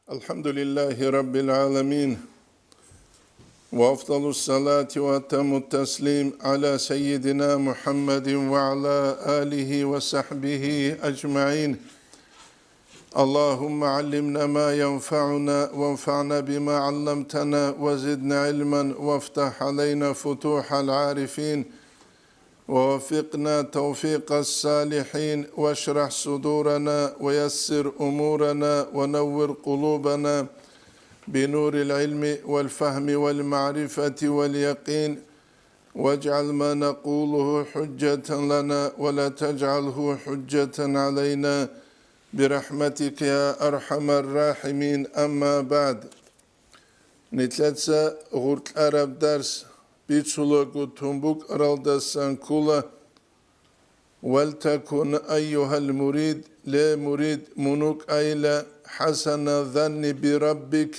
الحمد لله رب العالمين وأفضل الصلاة وأتم التسليم على سيدنا محمد وعلى آله وصحبه أجمعين. اللهم علمنا ما ينفعنا وانفعنا بما علمتنا وزدنا علما وافتح علينا فتوح العارفين ووفقنا توفيق الصالحين واشرح صدورنا ويسر أمورنا ونور قلوبنا بنور العلم والفهم والمعرفة واليقين واجعل ما نقوله حجة لنا ولا تجعله حجة علينا برحمتك يا أرحم الراحمين. أما بعد نتلتسا غرق عرب درس بيتشلوكو تنبوك رالدسان كولا ولتكن أيها المريد لا مريد منوك أيلا حسن ظن بربك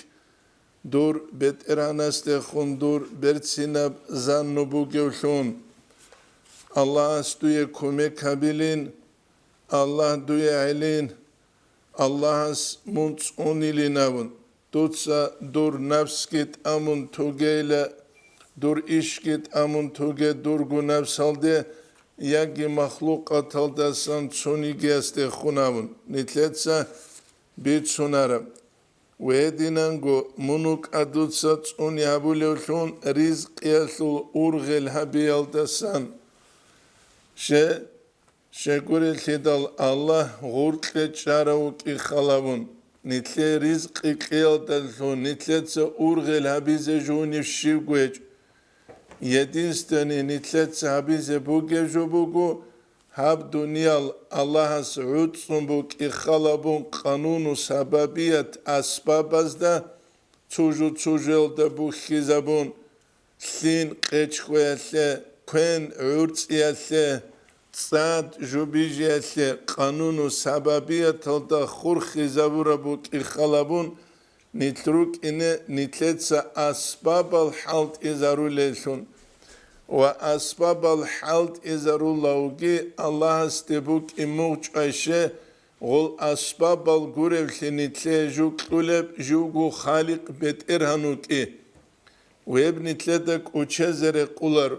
دور بيت إرانستخون دور برتسينب زنو بوغيوشون الله استوية كومي كابلين الله دوية علين الله اس منصوني لناون دوتسا دور نفسكت أمون توغيلا دور إشكت أمون توغي دورغو نفس هالده ياغي مخلوقات هالدسان تسوني گيستخوناون نتلتسا بيت سونارم ويدينانغو منوك أدوتسا تسوني هابوليوشون رزق يسو أورغل هابيال دسان شكور الخدال الله غورك چاراوك إخلاون نتلي رزق إقيال دلشون نتلتسا أورغل هابيزة جوني فشيوغوش Yedinsteni nitletsa bize bu gevjobugu hab dunyal Allah'a suud sumbuk ikhalabun kanunu sababiyet asbabazda çujelde bu hizabun sin qeçkoyatle kwen urtsiyatle tsad jubijiyatle kanunu sababiyet alda khur hizabura bu ikhalabun nitruk ine nitletsa asbabal halt izaruleshun وأسباب الحالت إزارو لوغي الله استبوك إموش عيشة غل أسباب الغورب لنتلي جوك طلب جوغو خالق بيت إرهانوك ويب نتلدك وچزر قولر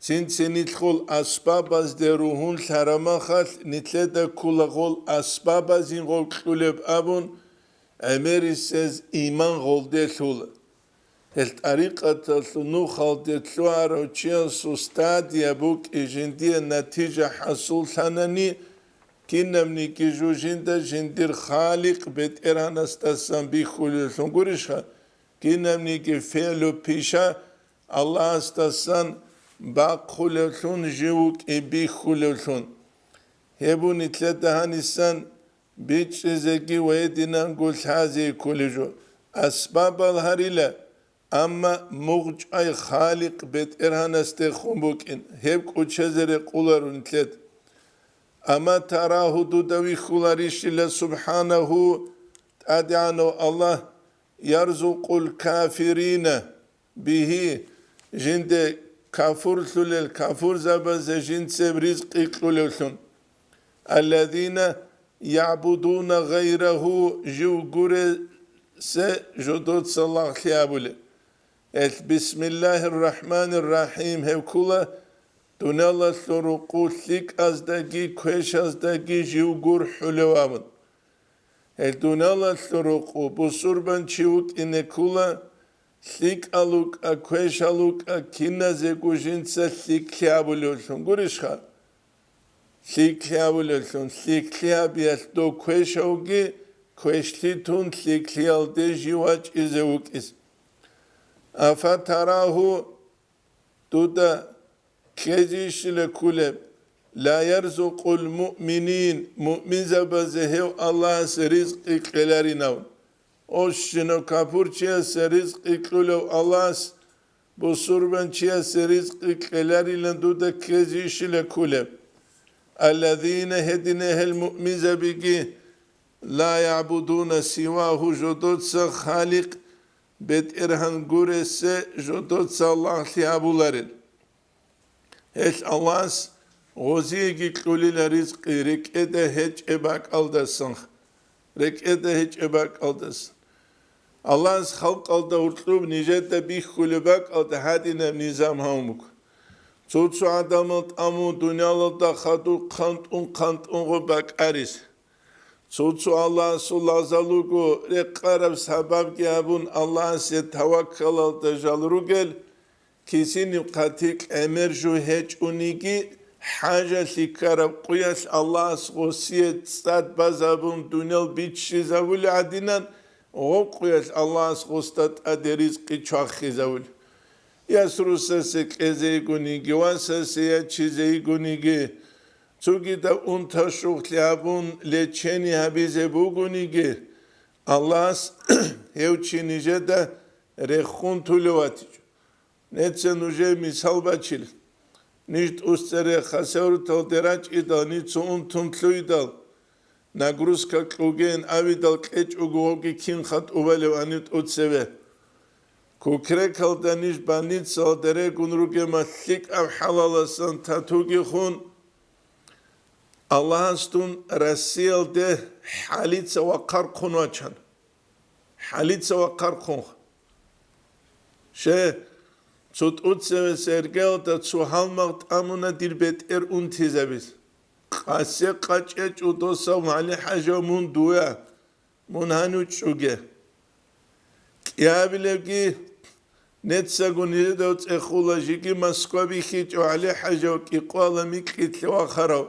سنت خل أسباب از دروهون لرما خال نتلدك كل غل أسباب از این غل طلب أبون أميري سيز إيمان غل دلول الطريقة تلنو خالدت لوارو چيان سوستاد يبوك إجندية نتيجة حصول ثانني كينمني كي جو جندا جندير خالق بيت إرهان استسان بيخوليشون قريشها كينمني كي فعلو بيشا الله استسان باقوليشون جيوك بيخوليشون هبو نتلتا هانيسان بيتشزكي ويدينان قول حازي كوليجو أسباب الهريلة أما مغجأي خالق بيت إرهان استخون بوكين هيبك وچزر قولارون تلت أما تراه دودوي خولاريش الله سبحانه تادعانو الله يرزق الكافرين به جند كافور ثلل كافور زبز جند سب رزق قلولون الذين يعبدون غيره جو قرى سجدود صلاح خيابولي بسم الله الرحمن الرحيم هكولا دونالا سرقو ثيك أزدقي كوش أزدقي جيوغور حلوامن دونالا سرقو بصوربان چيوك إنكولا ثيك ألوك أكوش ألوك أكينا زيكو جنسا ثيك خيابوليوشون قريشخا ثيك خيابوليوشون ثيك خيابيات دو كوش أوغي كوش ليتون ثيك خيالدي جيواج إزيوك إز أفتراه دودا كيجيش لكولب لا يرزق المؤمنين مؤمن زبزهو الله سرزق إقلاريناون أوشنو كابور چيا سرزق إقلو الله بصوربان چيا سرزق إقلاريناون دودا كيجيش لكولب الذين هدنه المؤمن زبقي لا يعبدون سواه جدود خالق بيت إرهان قرسة جدود الله لأبولارين هش الله غزيجي قولي لرزق رك إده هج إباك ألدسن رك إده هج إباك ألدسن Allah'ın halk alda urtlub nijette bih kulübek alda hadinem nizam hamuk. Çutsu adamılt amu dünyalıda khadu kant un gubak aris. Çutsu Allah sulazalugu rekarab sabab giyabun Allah se tavakkal alda jalru gel. Kisini katik emerju heç unigi haja likarab kuyas Allah sosiyet stat bazabun dünyal bitşi zavul adinan o kuyas Allah sostat aderiz kiçakhi zavul. Yasrusa se keze gunigi wasa se ya çize gunigi Çugi da unta şuhlabun leçeni habize bu gunigi Allah hevçinice de rehun tuluvatiç. Netsen uje misal baçil. Nicht ustere khasaurutal deraç idal nit untluidal. Nagruska klugen avidal keç ugogi kin khat uvalev anit utseve. Kukre kaldaniş banit saldere gunruge maslik av halalasan tatugi khun. Allah'ın stun rasiyel de halitsa vakar konu açan. Halitsa vakar konu. Çut utseve sergel da zu halmagt amuna dirbet untizebiz. Qase qaçeç udosa mali haja mun duya. Mun hanu çuge. Yabilevgi netsa gunide da ekholojiki Moskva hiç ali haja ki qala mikitli wa kharaw.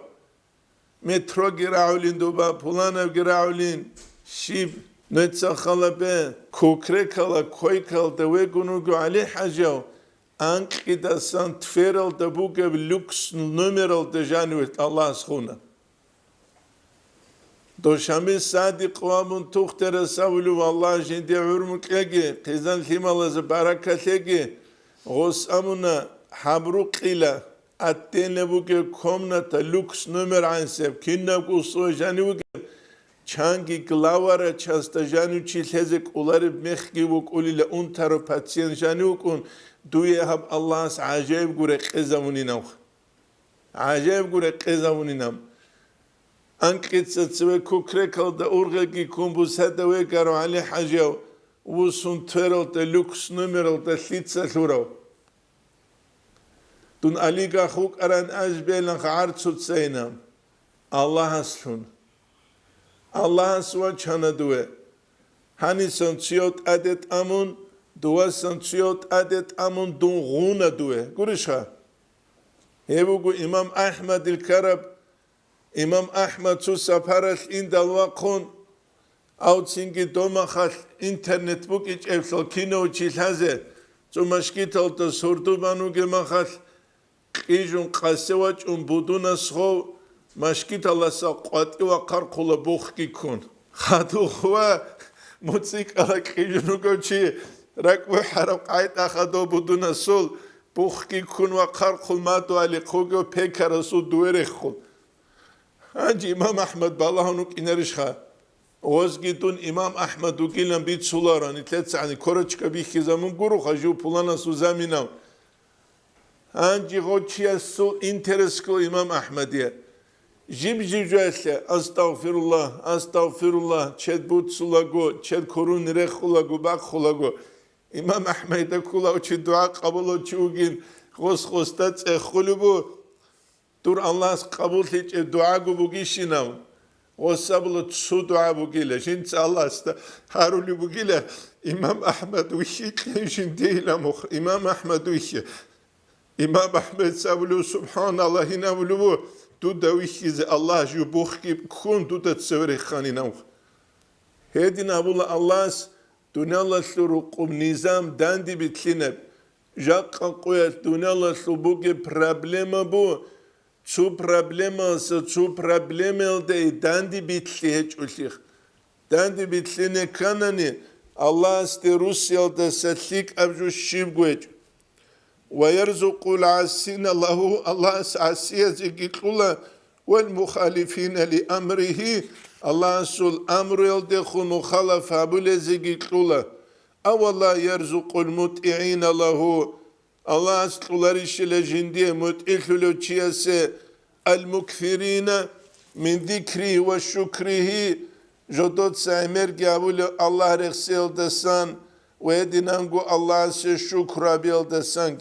Metro giraulin duba pulanev giraulin şib netsa khalabe kokre kala koy kalda ve gunugu ali haja Anqida san tferal da bugev lux numeral da januet Allah schuna. Doşambe sadi qwamun tuxtere savulu vallahi jinde urmuqegi qizan himalazı barakategi gos amuna habru qila attenle buge komnata lux numer ansep kinna quso janu Çangi glavara çasta janu çilhezek uları mexgi vuk ulile untaro patien janu kun duye hab Allah's acayip gure qezamuninam. Acayip gure qezamuninam. Ankitsa tsve kukre kalda urgagi kumbusada ve garo ali hajav usun tverol de lux numerol de litsa lurav. Dun aliga khuk aran azbelan khartsut seinam. Allah aslun. Allah swa chana duwe. Hani sontsiot adet amun Dua santsiyot adet amun dun guna duwe. Gurişha. Hebugu İmam Ahmed il-Karab. İmam Ahmed su saparal indal vakun. Autsingi domakhal internet buk iç evsal kino çilhaze. Su maşkital da sordu banu gemakhal. Qijun qasevaç buduna shov. Maşkital asa qati wa qarqula bukhki kun. Khadu khwa mutsik ala qijunu gochi. Rakbu harab ayet akhado buduna sol bukhki kun wa qarqul matu ali qogo pekara su duerekhul. Anji İmam Ahmed balahunuk inerişha. Ozgidun İmam Ahmed ukilan bit sularan itletsani korochka bikhi zamun guru khaju pulana su zaminam. Anji gochia su interesko İmam Ahmediye. Jibjijese astagfirullah ched but sulago ched korun rekhulago bakhulago İmam Ahmed'e kula uçi dua kabul uçugin khoskhostat ekhulubu dur Allah kabul hiç dua gu gişinam osablu su dua bugile şimdi Allah sta haruli bugile İmam Ahmed uçi kişin değil ama İmam Ahmed uçi İmam Ahmed sablu subhanallah inavlu tu da uçi Allah ju bukhki kun tu da tsevre khaninam hedin abula Allah Dunyalaşlı kum nizam dandi bitlinep. Jakka koyas dunyalaşlı buge problema bu. Çu problema de dandi bitli hiç ulih. Dandi bitline kanani Allah iste Rusya'da setlik abju şibguec. Ve yerzukul asine Allah asiye zekikula vel muhalifine li amrihi Allah sul amru elde khun mukhalaf abule zekikula. Avallah yerzukul mut'i'ine lahu Allah aslular işile jindiye mut'ilhülü çiyese el mukfirine min zikri ve şükrihi Jodot saimer gavul Allah rexsil desan ve dinangu Allah se şukrabil desan.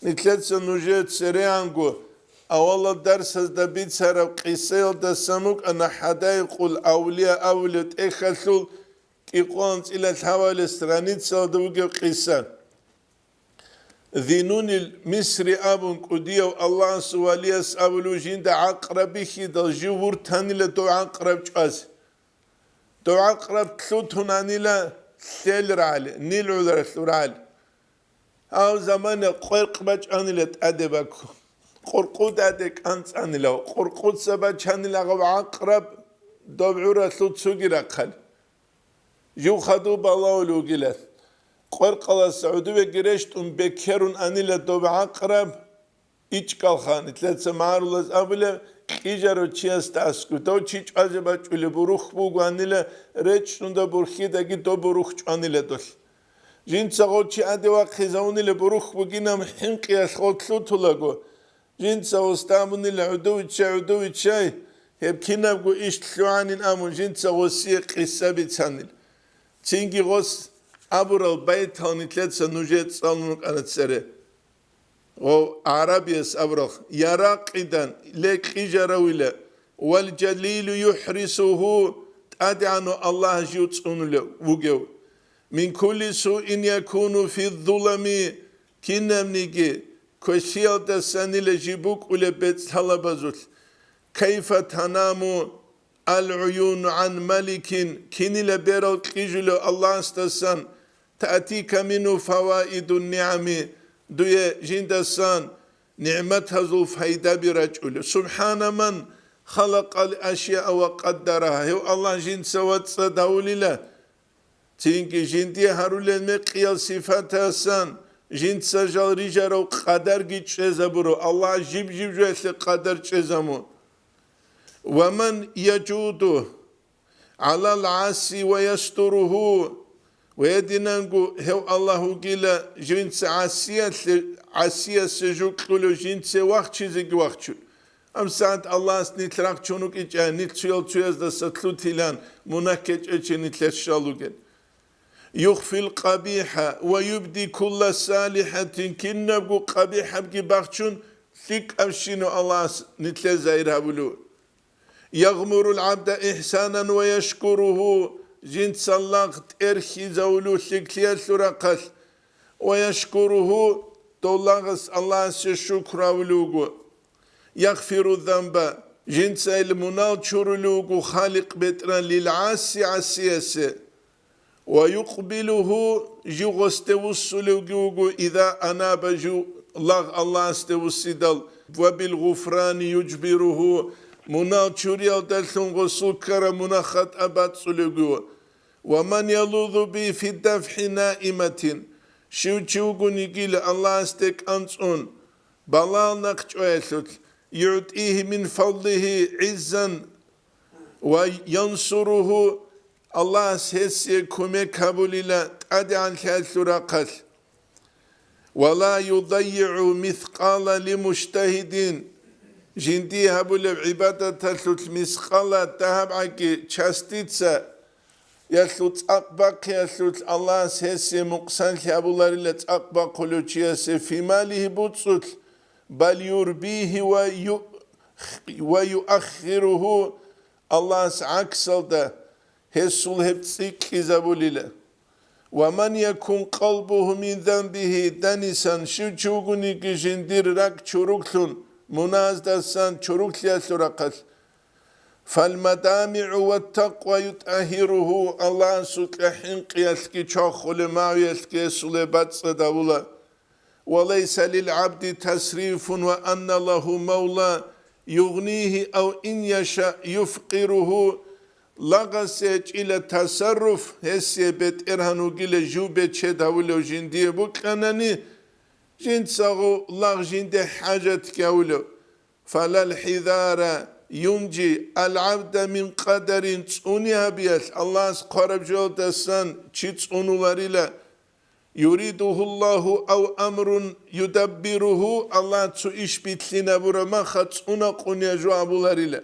Nitletsa nujet sereangu awalla dersaz da bit sarab qisel desamuk ana hadaiqul awliya awlit ekhasul iqons ila hawali stranitsa duge qisan. ذنون المصري أبون قديو الله سواليس أولو جين دا عقربيخي دا جيور تاني لدو عقرب جاز دو عقرب تلوتون عني لا سيل رعالي نيل عذر رعالي أو زمان قرق باج عني لتأدبك قرقود أدك أنت عني لا قرقود سباج عني لا عقرب دو بعورة تلوت سوغي رقل جو خدو بالله لوغيلت قرقلا سعودية جريشتون بكرون أنيلا دوب عقرب إيش كالخان تلات سمارلز أبلا إيجارو تشياس تاسكو تو تشيش أجباج ولا بروخ بوغو أنيلا ريتشتون دا بروخي داكي دو بروخ أنيلا دول جين ساغو تشي أدي واقعي زاوني لبروخ بوغينا محنقي أسخو تلوتو لغو جين ساغو ستاموني لعدوي تشاي هب كينا بغو إيش تلوانين أمون جين ساغو سيق إسابي تسانيل تينجي غوص أبورال بيت هانيتلت سنوجت سالنوك أنا تسرى أو عربيس أبرخ يراق إذن لك إجراويله والجليل يحرسه أدعنو الله جوتسون له وجو من كل سوء يكون في الظلم كنم نيجي كشيل دساني لجيبوك ولا بيت طلبزول كيف تنام العيون عن ملك كني لبيرو كيجلو الله استسان تأتيك منه فوائد النعم دوية جندسان نعمتها ذو فايدة برجل سبحان من خلق الأشياء وقدرها هو الله جند سوات صداولي له تينكي جندي هارولي مقيال صفاتها سان جند سجال رجارو قدر جيد شزبرو الله جيب جوث قدر شزمو ومن يجوده على العاصي ويستره ويدينانغو هو الله قيلا جنس عاسية سجوك قلو جنس وقت چيزي وقت أم ساعت الله نتلاق چونك إجا نتشيل چويز دا ستلو تلان مناكج إجا نتلاق شالوغن يخفي القبيحة ويبدي كل صالحة كنبغو قبيحة بكي باقشون ثيك أمشينو الله نتلاق زايرها بلو يغمر العبد إحسانا ويشكره جنس الله ترخي زولو سكليا سرقل ويشكره تولغس الله شكرا ولوغو يغفر الذنب جنس المنال شرلوغو خالق بترا للعاسي عسيسي ويقبله جو استوسلوغو إذا أناب جو الله استوسدل وبالغفران يجبره منال شريال دلتون غسل كرا مناخت أبات سلوغو ومن يلوذ بي في الدفح نائمة شو نيجيل الله استك أنصون بلال نقشويثت يعطيه من فضله عزا وينصره الله سيسي كمي كابوليلا تأدي عن الثراقل ولا يضيع مثقال لمجتهدين جندي هبول عبادة تلوت مسقالة تهب عكي چاستيتسا يلوت أقبق يلوت الله سيسي مقسان هبولار لت أقبق لوچيسي في ماله بوتسوت بل يربيه ويؤخره الله عكسل ده هسول هبتسيك إزابوليلا ومن يكون قلبه من ذنبه دنسا شوچوغني جندير رك چوروكلون مناز دسان چروك ليسرقل فالمدامع والتقوى يطهره الله سكحين قياسكي چاخل معيسكي سلبات صدولا وليس للعبد تسريف وأن له مولى يغنيه أو إن يشاء يفقره لغسيج إلى تصرف هسي بيت إرهانو جيل جوبة چدولو جندي بكناني جند ساغو لاغ جند حاجة كاولو فلا الحذار ينجي العبد من قدر تسونيها بيال الله قرب جو دسان چي تسونو لاريلا يريده الله أو أمر يدبره الله تسو إش بيتلنا برما خطسونا قنيا جو أبو لاريلا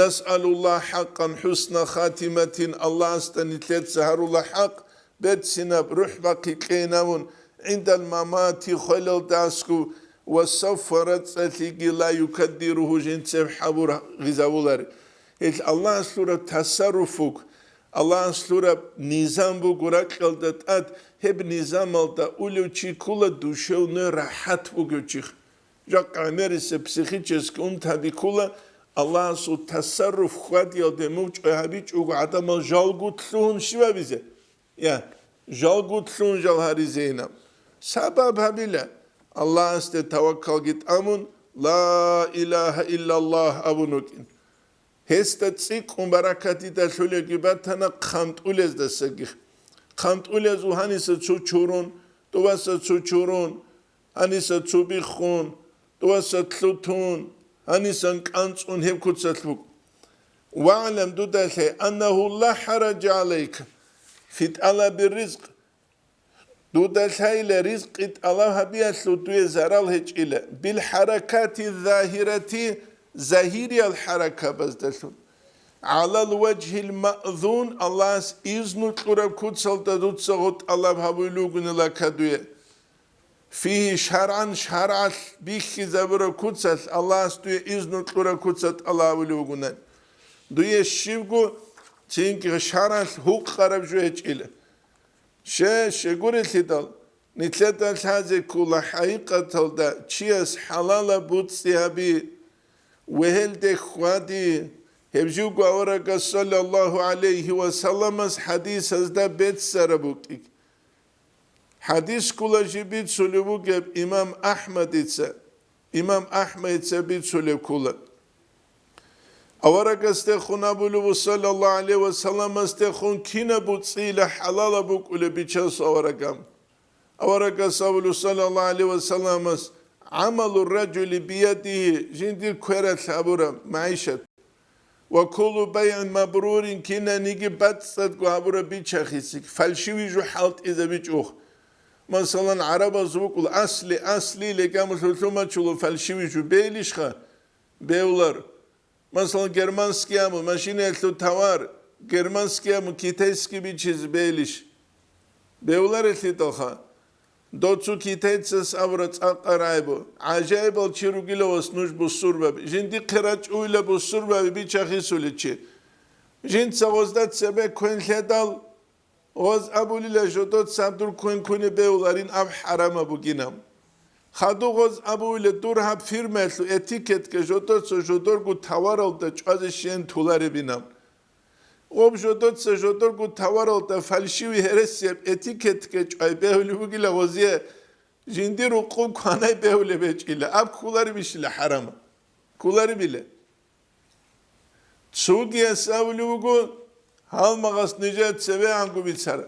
نسأل الله حقا حسن خاتمة الله استنتلت سهر الله حق بتسنا بروح باقي قيناون عند الممات خلال داسكو وسفرت سليقي لا يكدره جنسف حبور غزاولار الله سورة تصرفك الله سورة نظام بقرأ قلدت هب نظام الدا أولو چيكولا دوشون راحت بگوچيخ جاق عمرس پسيخيچسك تابي كولا الله سو تصرف خواد يادموچ هبيچ اوغ عدم جالگوتلون شوا بيزه يا جالگوتلون جال هاريزينام سبب هبيله الله است توكل گيت امون لا اله الا الله ابونوكين هست تسيق بركاتي تشولي گبتنا خمت اولز دسگي خمت اولز وهانيس چوچورون دوس چوچورون هانيس چوبيخون دوس تلوتون هانيسن قانصون هب كوتسلوك واعلم دودله انه لا حرج عليك في طلب الرزق دودله رزق الله بيسلو دوي زرال هجيله بالحركات الظاهره ظاهري الحركه بزدلو على الوجه المأذون الله إذن قرب كوتسل تدوتسغت الله بهبولوغن لكدويه فيه شرعا بيخ زبر كوتسل الله استوي إذن قرب كوتسل الله بهبولوغن دويه شيبغو تينك شرعا حق قرب جو هجيله شغور الهدال نتلت الحازي كل حقيقة دا چيس حلال بوتسيابي وهل ده خوادي هبجو قورك صلى الله عليه وسلم حديث از دا بيت سربوكتك حديث كل جبيت سلبوك إمام أحمد إتسا إمام أحمد إتسا بيت سلب كل أورك استخون أبو صلى الله عليه وسلم استخون كينا بوتسيل حلال بوك ولا بيتشاس أوركام أورك أبو صلى الله عليه وسلم عمل الرجل بيده جندير كورة أبورا معيشة وكل بيع مبرور كينا نيجي باتسد أبورا بيتشاخيسك فالشوي جو حالت إذا بيتشوخ مثلا عرب زوق الأصلي لكامل ثم تشلو فالشوي جو بيليشخا بيولر مثلا германские машины это товар германские китайские бичиз бейлиш беулар это тоха доцу китайцас аврац ақарайбо ажайбал чиругилос нуж бусурба жинди қирач уйла бусурба бичахисуличи жин савоздат себе көнледал оз абулила жодот сабдур көнкөне беуларин ав харама бугинам خادوغز ابوله دور هب فیرمت اتیکت که جدور گو توارل تا چازشین تولاری بینم. اوب جدور گو توارل تا فلشوی هرسیب اتیکت که چای بهولی بگیله وزیه جندی رو قوم کانای بهولی بچیله. اب کولاری بیشیله حرام. کولاری بیله. سوگی اساولی بگو حال مغاس نجات سوی انگو بیچاره.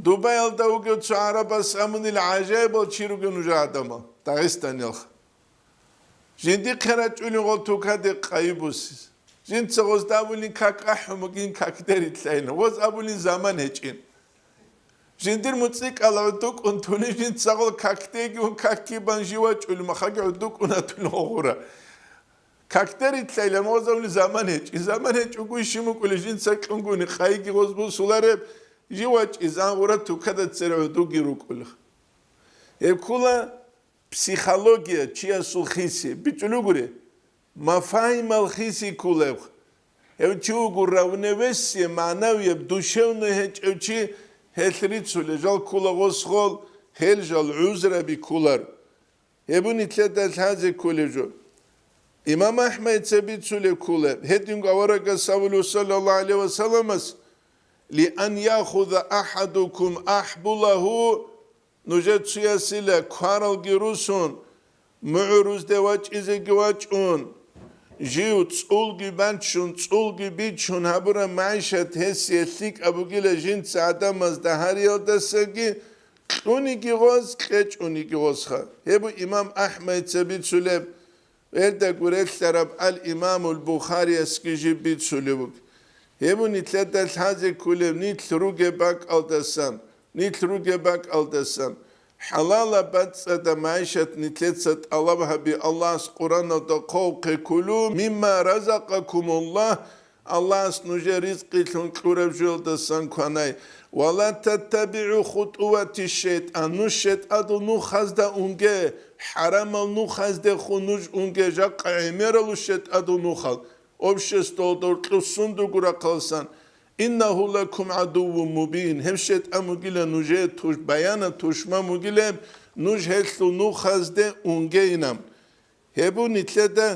دبي الدوغو تعرب سامن العجائب وتشيرو نجا ادما داغستان يخ جندي قرات اولي غلطو كاد قايبوس جند سغوز داولي كاك احمقين كاك دريتلاين وز ابولي زمان هچين جندير متسيق على دوك انتوني جند سغول كاكتيغي وكاكي بانجيوا چول مخاغي دوك اناتول غورا كاك دريتلاين وز ابولي زمان هچ اوغو شيمو كولي جند ساقنغوني خايغي غوزبو سولارب جواج إذا ورد كذا تصير دوغي روكله. يبكولا بسيخولوجيا تشيا سولخيسي بتلوغري مفاهيم الخيسي كله. يبتشو غورا ونوسي معنوي بدوشونه هج أوتشي هالريتسول جال كولا غوسخول هل جال عذرة بكولر. يبوني ثلاثة هذا كولجو. إمام أحمد سبيت سولة كوله. هديم غورك سأولو صلى الله عليه وسلم لأن يأخذ أحدكم أحبله نجد سياسيلا كارل جيروسون معروز دواج إذا جواجون جيو تسولجي بانشون تسولجي بيتشون هبرا معيشة هسي ثيك أبو جيلا جين سعدا مزدهاري الدساقي اوني جيغوز كيش اوني جيغوز خا هبو إمام أحمد سبيت سلب ويردا قريت لرب الإمام البخاري اسكيجي بيت سلبوك هبو نتلت الحازي كله نتلروجي باك الدسان حلالا باتسد معيشة نتلتسد الله بي الله قرآن دقوق كلوا مما رزقكم الله الله نجي رزقي تنكورب جلد سنكواناي ولا تتبعوا خطوات الشيطان الشيطان نخزد أنجي حرام نخزد خنوج أنجي جاق عمير الشيطان نخل أبشس دولدور تصندوق قلسان إنه لكم عدو مبين هم شيطان مجيلا نجي توش بيانا توشما مجيلا نجي نخزد أنجينام هبو نتلدا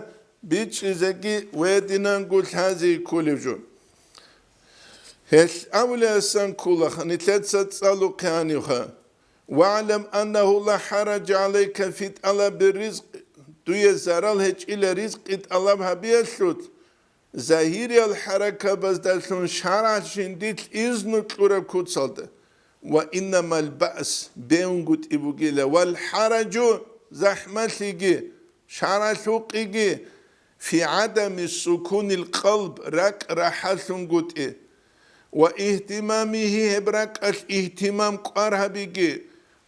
بيتش زكي ويدنا نقول هذه كل جو هل أولى سان كلها نتلد ستسالو كانيها واعلم أنه لا حرج عليك في طلب الرزق دوية زرال هج إلى رزق طلبها بيسلوت ظاهري الحركة بس دلتون شرع جنديت إذن تلورب كتسالد وإنما البأس بيونغوت إبوغيلا والحرج زحمتيجي شرع ثوقيجي في عدم سكون القلب رك راحتون قوت واهتمامه هبرك الاهتمام قارها بيجي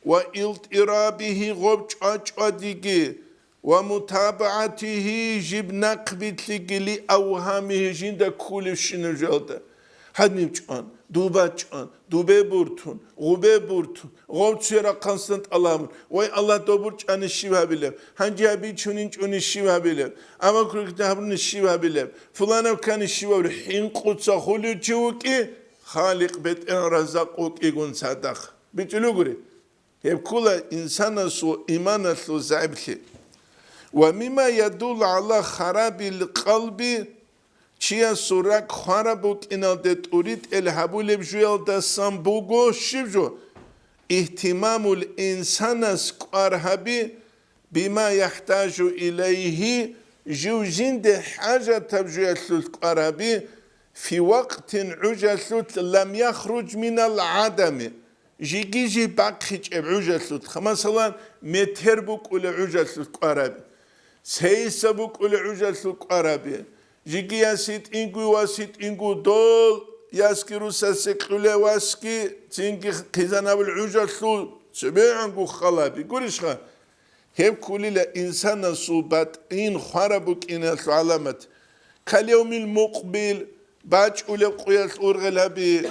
والترابه غبش أجاديجي ومتابعته جب نقبت لجلي أوهامه جند كل شنو جلده هنيم جان دوبا جان دوبه بورتون غوبه بورتون غوب چرا قانستند اللهم وای الله دوبر جان شیوه بیلم هنجی ابی چونین چونی شیوه بیلم اما کرد هبرن شیوه بیلم فلان کن شیوه بیلم حین قدس خلو چوکی خالق بيت ان رزقك يقول صدق بيتلو غري هب كل انسان سو ايمان سو زعبتي ومما يدل على خراب القلب چيا سورك خرابك ان تريد الهبول بجوال دسام بوغو شبجو اهتمام الانسان سقرهبي بما يحتاج اليه جوجين ده حاجه تبجوال سقرهبي في وقت عجلت لم يخرج من العدم جيجي باقيج عجلت مثلا متر بوك ولا عجلت قرابي سيس بوك ولا عجلت قرابي جيجي ياسيت إنكو واسيت إنكو دول ياسكرو ساسكلو واسكي تينكي خزانا بالعجلت سبيعنكو خلابي قوليش خا هب كل إنسان صوبات إن خربوك إن العلامات كاليوم المقبل باج أولى قياس أورغلابي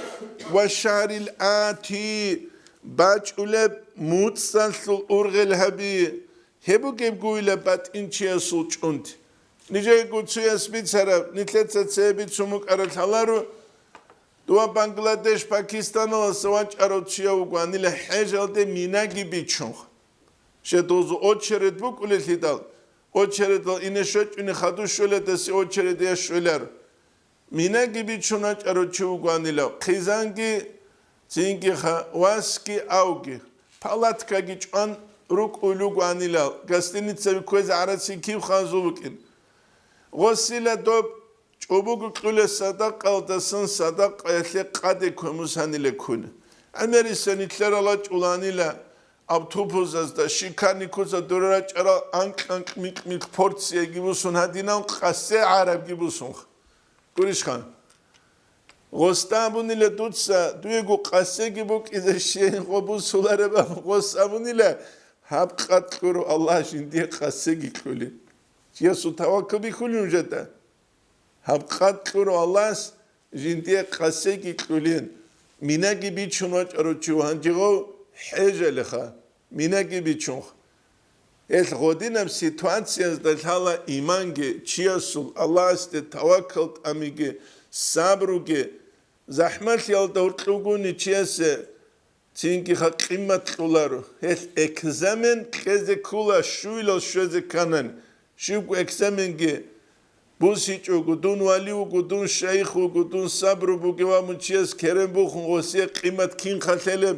والشهر الآتي باج أولى متصل أورغلابي هبو جيب قويلة بات إنشيا سوتش أنت نيجي قلت سويا سبيت سرا نتلت سبيت سموك أرد هلارو دوا بنغلاديش باكستان ولا سواج أرد شيا وقاني لحاجة ده ميناجي بيتشون شدوزو أوتشرد بوك ولا تدال أوتشرد إنه شوت إنه خدوش ولا تسي أوتشرد يا شولر مينا gibi çunaç aroçu guanila khizangi zingi kha waski augi palatka giçan ruk ulu guanila gastenitsa koz arasi ki khazubukin gosila dob çobugu qule sadaq aldasın sadaq ayetli qade komusanile kun ameri senitler alaç ulanila abtupuzazda şikani kuza duraç ara ank mik portsiye gibusun hadinan qasse arab gibusun Kurish Khan. Gostabun ile tutsa, duygu qasse gibuk ize şeyin qobu suları ba. Gostabun ile habqat kuru Allah şimdi qasse gikuli. Ya su tawakkul bikulun jeta. Habqat kuru Allah şimdi qasse gikulin. Mina gibi çunoç aroçu hanjigo hejeleha. Mina gibi çun. Es godinem situasyas da hala imange chiasul Allah este tawakkul amige sabruge zahmat yalda urtluguni chiase tinki haqimat qularu es examen keze kula shuilo sheze kanan shu examenge busicho gudun wali gudun sheikh gudun sabru bugewa muchias kerem bu khosiya qimat kin khalelem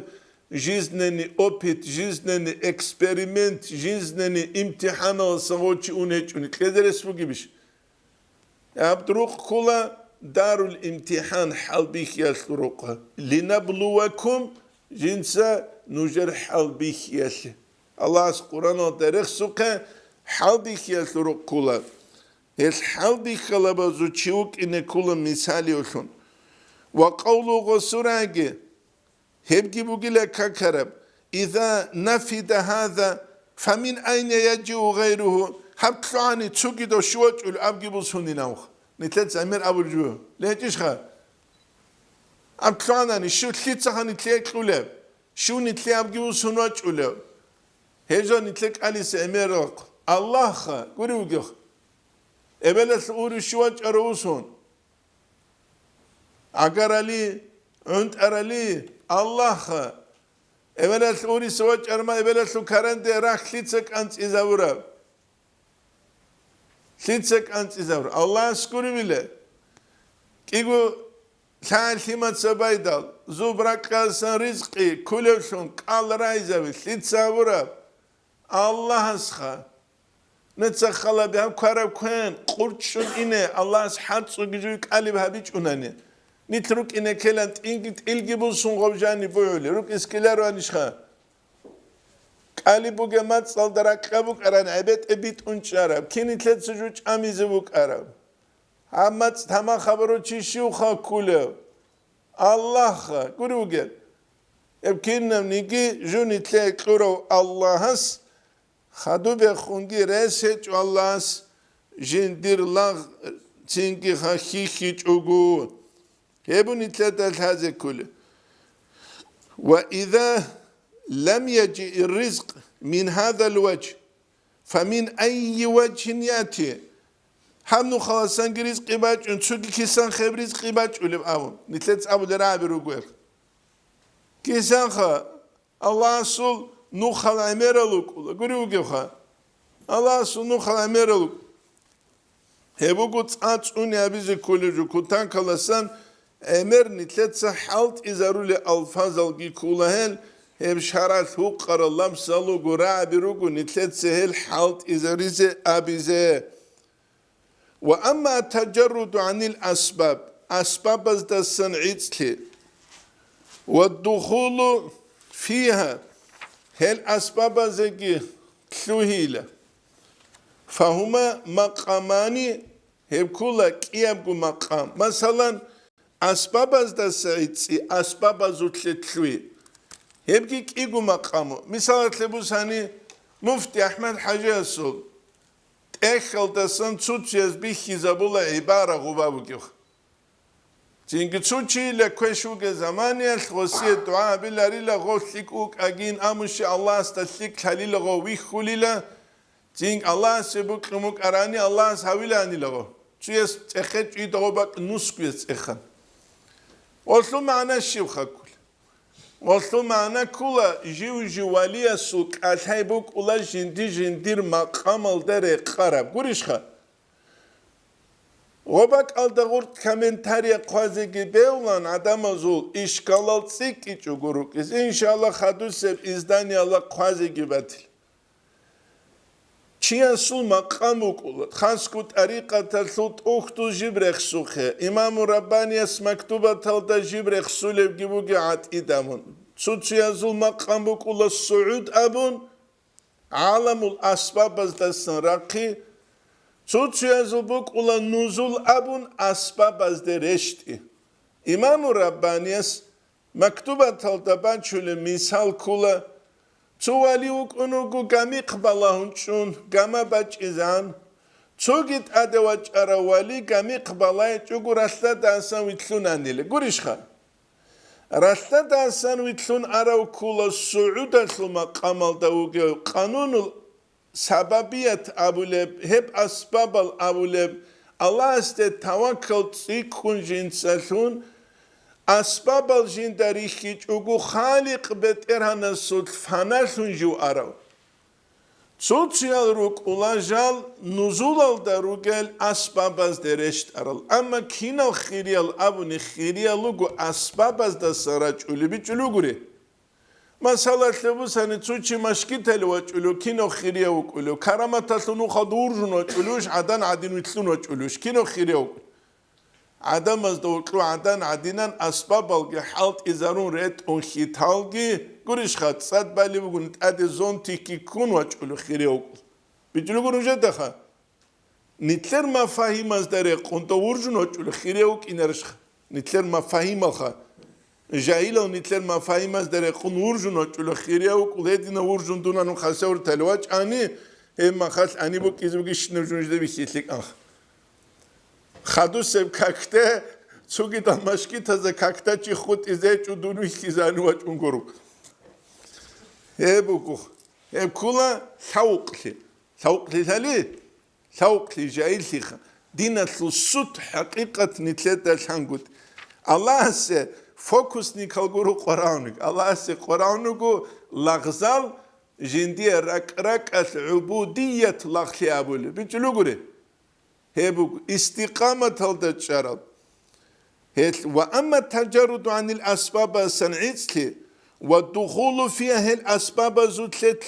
жизненный опыт, жизненный эксперимент, жизненный имтихан алсагочи унечуни. Кедерес бугибиш. Абдрук кула дарул имтихан халбих ясрука. Линаблуакум жинса нужер халбих ясли. Аллах с Курана дарех сука халбих ясрук кула. Ес халбих халаба зучиук ине кула мисали ошун. Ва қаулу госураги Hebgi bugile kakarab إذا نفد هذا فمن أين يجي غيره حبتلعني تسوكيدو شوات الأبجيبو سونيناوخ نتلت زمير أبو الجو ليش خا أبتلعني شو تلت سخاني تلك لولب شو نتلي أبجيبو سونوات لولب هجا نتلك علي سأمير الله خا قولوا إبلس أوري شوات أروسون أجر علي أنت أرالي الله خا إبلس أوري سوات أرما إبلس كارن دراك ليتسك أنت إزاورا ليتسك أنت إزاورا الله سكوري بله كيغو ثال ثمات سبايدال زوبراك كاسن رزقي كلشون قال رايزاوي ليتساورا الله سخا نتسخلا بهم كارب كان قرشون إنه الله سحات سوجيك علي بهابيج أناني نترك إنه كلام إنك إلجي بوسون غوجاني بقولي روك إسكيلارو أنيشخا علي بوجمات صلدرك كابوك أران عبيد أبيت أنشارب كيني تلت سجوج أميزبوك أراب همات تما خبرو تشيشيو خا كوله الله خا قروجل يمكننا نيجي جوني تلاقي قرو الله هس خدو بخونگی رسج والله جندیر لاغ تینگی خاکی چوگو هبونی تلاتل هذا كله وإذا لم يجي الرزق من هذا الوجه فمن أي وجه يأتي هم خلاصان رزق باج انتشوكي كيسان خيب رزق باج ولم أبو نتلت أبو درابي رجوع كيسان خا الله سول نوخال أميرالوك ولا قريوجي خا الله سول نوخال أميرالوك هبو قط أني أبيز كولجو كتان كلاسان أمير نتلت سحالت إزارولي ألفاظ الجي كولهن هم شرط هو قر الله مسلو قراء بروجو نتلت سهل حالت إزاريزه أبيزه وأما التجرد عن الأسباب أسباب الصنعية والدخول فيها هل أسباب زكي كلوهيلة فهما مقامان هم كلها كيابو مقام مثلا أسباب الصنعية أسباب زوتلتلوي هم كيابو مقامو مثلا تلبوساني مفتي أحمد حاجة السول أخل دسان تسوتشيز بيخي زبولا عبارة غبابو كيوخ تينك تسوتشي لكوشوك زماني الخوصية دعاء بالله لغوثيك اوك أجين أمشي الله استثليك خليل غويخو للا تينك الله سيبوك رموك أراني الله سهويلاني لغو تيس تخيط يدغوبك نسكويس إخان وصلوا معنا الشيوخة كل وصلوا معنا كلا جيو جوالية سوك أتهيبوك أولا جندير مقام الدري قرب قريشخا وبك الدغورت كومنتاريا قوازيكي بيولان عدم زول إشكالال سيكي چوغوروك إن شاء الله خدو سب إزداني الله قوازيكي باتل چيان سول مقاموك أولاد خانسكو طريقة تلوت أختو جبرخ سوخه إمام رباني اس مكتوبة تلتا جبرخ سولب جيبوكي عاد إدامون چيان سول مقاموك أولاد سعود أبون عالم الأسباب ازدستن راقي چيان سول بوك أولاد نزول أبون أسباب ازد رشتي إمام رباني اس مكتوبة تلتا بانچول مثال كولا تواليوك أنوكو غامي قبالهن چون غاما باج إزان توغيت أدواج أروالي غامي قبالاي چوغو رستا دانسان ويتلون أنيلي قريشخا رستا دانسان ويتلون أراو كولا سعودة سلما قامل داوغيو قانون سببية أبوليب هب أسباب الأبوليب الله استي توكل تسيكون جنسالون أسباب الجندريخي چوغو خالق بترهن السود فنالون جو أراو سوتشيال روك أولاجال نزول الدروغل أسباب الدرشت أرال أما كينا الخيريال أبوني خيريال لغو أسباب الدسراج أولي بيجلو غوري مثلا تلبوساني تسوتشي مشكيتالي وچولو كينا الخيريال وكولو كرامتالونو خدورجون وچولوش عدن عدين ويتلون وچولوش كينا الخيريال عدم از دوکلو عدن عدینان اسباب الگی حالت ازارون رت اون خیتالگی گوریش خد صد بالی بگونید اد زون تیکی کن وچ اولو خیری اوکل بیچلو گونجه دخه نیتلر مفاهیم از داره قنطه ورجون وچ اولو خیری اوک اینرش خ نیتلر مفاهیم الخه جايلو نتلر ما فايمز در قن ورجون اچلو خيريا وقليدنا ورجون دونانو خاسور تلواج اني اما خاص اني بو كيزوغي شنرجون جدي بيسيتليك اخ خادو سب كاكته цуги дамашкитазе кактачи худ изечу дуну хизануа чунгуру ебуку ебкула сауқли сали жаилиха динатлу сут хақиқат нитлета шангут аллах се фокус никалгуру қуранук аллах се қуранугу лағзал жиндия рак убудият лахли абулу бичулугуре ебуку истиқамат алда чарал وأما التجرد عن الأسباب الصنعية والدخول فيها الأسباب زوجة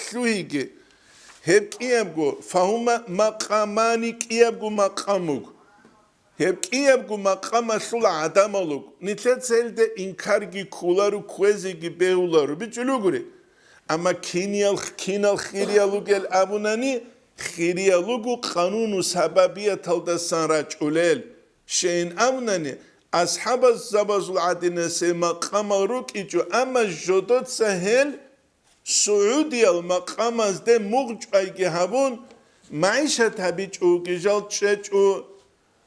هب كيابو فهما مقامان كيابو مقامك هب كيابو مقام سول عدمالك نتلتسل ده إنكارجي كولارو كوزيجي بيولارو بيجلوغري أما كينال خيريالوغ الأبوناني خيريالوغ قانون سببية تلدسان راجوليل شين أبوناني أصحاب الزباز العدنة مقام روكيجو أما جدود سهل سعودية المقام ده مغج أيجي هبون معيشة هبيج أوجيجال تشجو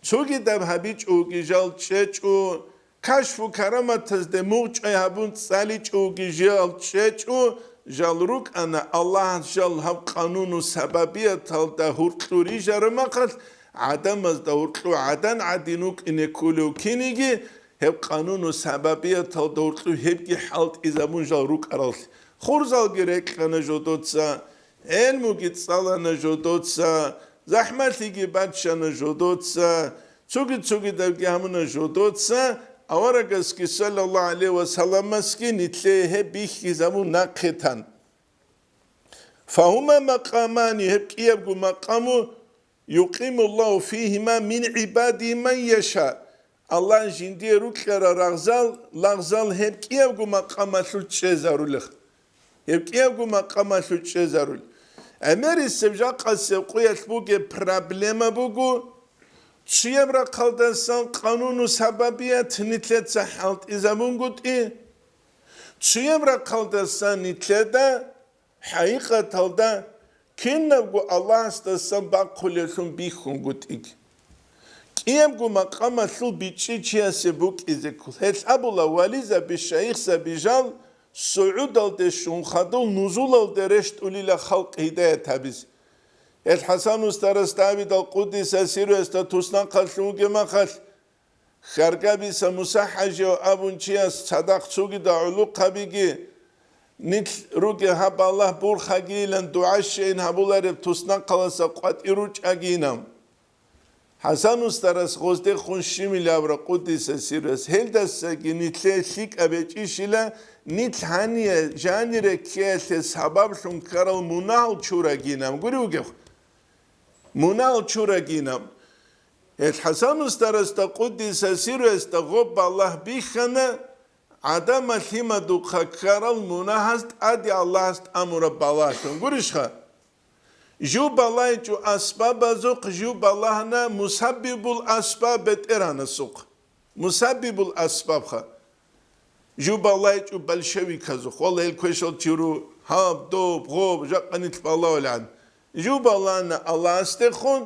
توجي دب هبيج أوجيجال تشجو كشف كرامة ده مغج أي هبون ساليج أوجيجال تشجو جالروك أنا الله جل هب قانون سببية تل ده هرتلوري جرمقل عدم از دورتلو عدن عدینوک اینه کلو کینیگی هب قانون و سببیه تا دورتلو هبگی حالت ایزمون جال روک ارال خورزال گرک نجودوتسا علمو گیت سالا نجودوتسا زحمتی گی بچه نجودوتسا چوگی درگی همون نجودوتسا اورگس کی صلی الله علیه و سلم اسکی نیتله هبیخ ایزمون نقیتن فهما مقامانی هبگی هبگو مقامو يقيم الله فيهما من عباده من يشاء الله جندي روكرا لغزال هبكيابو مقام سوتشزارولخ هبكيابو مقام سوتشزارول امري سبجاق السقوية بوغي بروبليما بوغو تشيبرا قلدسان قانون سببية نتلت سحالت إذا منقود إيه تشيبرا قلدسان نتلت حقيقة تلدا كينبغو الله استسم باقولشون بيخون قلتك كينبغو مقام سل بيتشيشيا سبوك إزكول هل أبولا واليزا بالشيخ سبيجال سعود الدشون خدول نزول الدرشت أولي لخلق هداية تابيز الحسن استرستابي القدس سيرو استتوسنا قلشوك مخل خرقابي سمسحجي وابون چياس صدق چوغي دا علوق قبيگي نيت روكي هب الله بور خاگيلن دعاشين هبولارب توسنا قلسا قوات إروج أگينام حسن استرس غزده خونشيمي لابرا قدس سيرس هل دستاگي نيتلي شيك أبيچيشيلا نيت هانيه جانيره كيالت سبب شون كارل منال چورا گينام گوري وگه منال چورا گينام الحسن استرس تا قدس سيرس تا غب الله بيخنا عدم الهمة دوخا كارل مناهست ادي الله است امر بالاشون گوريشخا جو بالله جو اسباب زوق جو بالله مسبب الاسباب بتران سوق مسبب الاسباب خا جو بالله جو بلشوي كزوق والله الكوشل تيرو هاب دوب غوب جقنت بالله ولعن جو بالله الله استخون